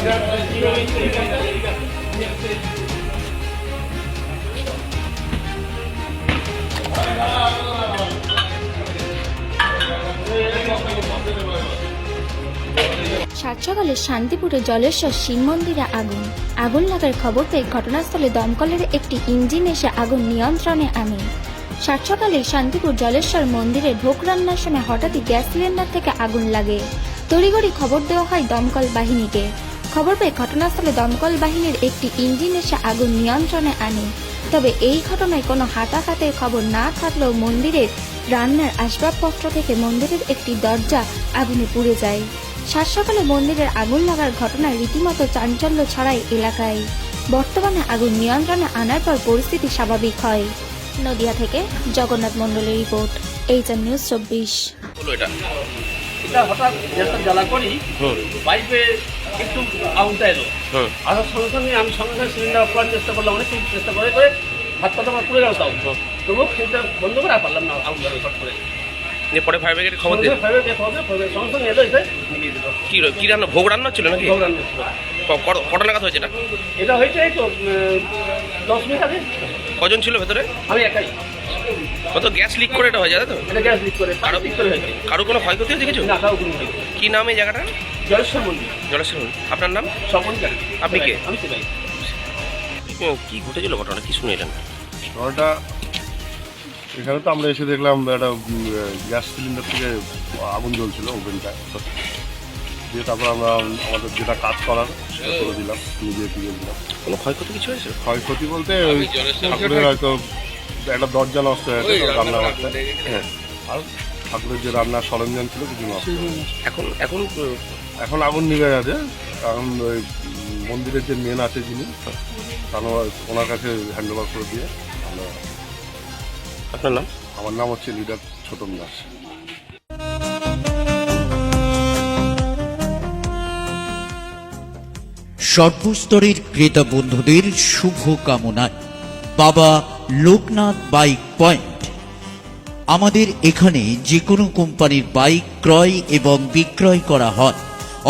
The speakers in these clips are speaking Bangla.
সাত সকালে শান্তিপুরে জলেশ্বর শিব মন্দিরে আগুন লাগার খবর পেয়ে ঘটনাস্থলে দমকলের একটি ইঞ্জিন এসে আগুন নিয়ন্ত্রণে আনে। সাত সকালে শান্তিপুর জলেশ্বর মন্দিরে ভোগ রান্নার সময় হঠাৎই গ্যাস সিলিন্ডার থেকে আগুন লাগে। তড়িঘড়ি খবর দেওয়া হয় দমকল বাহিনীকে। খবর পেয়ে ঘটনাস্থলে দমকল বাহিনীর একটি ইঞ্জিন এসে আগুন নিয়ন্ত্রণে আনে। তবে এই ঘটনায় কোনো হাতাহাতের খবর না থাকলেও মন্দিরের রান্নার আসবাবপত্র থেকে মন্দিরের একটি দরজা আগুনে পুড়ে যায়। সাত সকালে মন্দিরের আগুন লাগার ঘটনায় রীতিমতো চাঞ্চল্য ছড়ায় এলাকায়। বর্তমানে আগুন নিয়ন্ত্রণে আনার পর পরিস্থিতি স্বাভাবিক হয়। নদিয়া থেকে জগন্নাথ মণ্ডলের রিপোর্ট, এইচএন নিউজ 24। এটা হঠাৎ গ্যাসটা জ্বালা করি পাইপে একটু আগুনটা এলো। আসার সঙ্গে সঙ্গে আমি সঙ্গে সঙ্গে সিলিন্ডার অফ করার চেষ্টা করলাম, অনেক চেষ্টা করে হাত পাতা আমার পুড়ে গেল, তাও তবুও সেটা বন্ধ করে আর পারলাম না আগুন ধরে শট করে। পরে ফায়ার ব্রিগেডে খবর দিয়ে সঙ্গে সঙ্গে এলো, এসে নিয়ে দিল। কি রান্না, ভোগ রান্না ছিল নাকি? ভোগ রান্না ছিল। কটা নাগাদ হয়েছে এটা? এটা হয়েছে এই তো 10 মিনিট আগে। কজন ছিল ভেতরে? আমি একাই। কত গ্যাস লিক করে এটা হয়ে যায় তো? এটা গ্যাস লিক করে হয়েছে। কারো কোনো ক্ষয়ক্ষতি হয়েছে কিছু? না, কারো কোনো ক্ষয়ক্ষতি। কি নাম এই জায়গাটা? জলেশ্বর মন্দির। জলেশ্বর মন্দির। আপনার নাম? স্বপন জানি। আপনি কে? আমি সেটাই। কি ঘটেছিল ঘটনা, কি শুনে এলেন? ঘটনাটা এখানে তো আমরা এসে দেখলাম একটা গ্যাস সিলিন্ডার থেকে আগুন জ্বলছিল ওভেনটা দিয়ে, তারপর আমরা আমাদের যেটা কাজ করার সেটা করে দিলাম, নিজে ফিরে দিলাম। কোনো ক্ষয়ক্ষতি কিছু হয়েছে? ক্ষয়ক্ষতি বলতে ওই ঠাকুরের হয়তো একটা দরজা নষ্ট হয়েছে রান্নাঘরটা, হ্যাঁ, আর ঠাকুরের যে রান্নার সরঞ্জাম ছিল কিছু নষ্ট। এখন আগুন নিভে গেছে। এখন ওই মন্দিরের যে মেন আছে যিনি, ওনার কাছে হ্যান্ড ওভার করে দিয়ে আমরা। আপনার নাম? আমার নাম হচ্ছে লিডার ছোটন দাস। সর্বস্তরের ক্রেতা বন্ধুদের শুভ কামনায় বাবা লোকনাথ বাইক পয়েন্ট। আমাদের এখানে যে কোনো কোম্পানির বাইক ক্রয় এবং বিক্রয় করা হয়।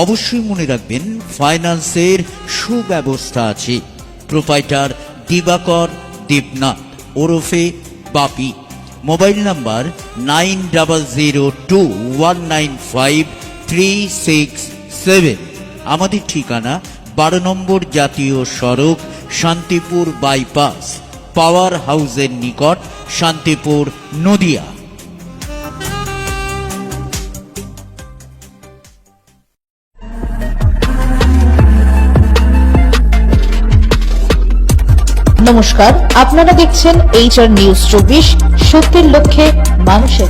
অবশ্যই মনে রাখবেন ফাইন্যান্সের সুব্যবস্থা আছে। প্রোপাইটার দিবাকর দেবনাথ ওরফে বাপি। Mobile number 9002195367। আমাদের ঠিকানা 12 নম্বর জাতীয় সড়ক, শান্তিপুর বাইপাস, পাওয়ার হাউসের নিকট, শান্তিপুর, নদিয়া। নমস্কার, আপনারা দেখছেন এইচআর নিউজ 24, সত্যের লক্ষ্যে মানুষের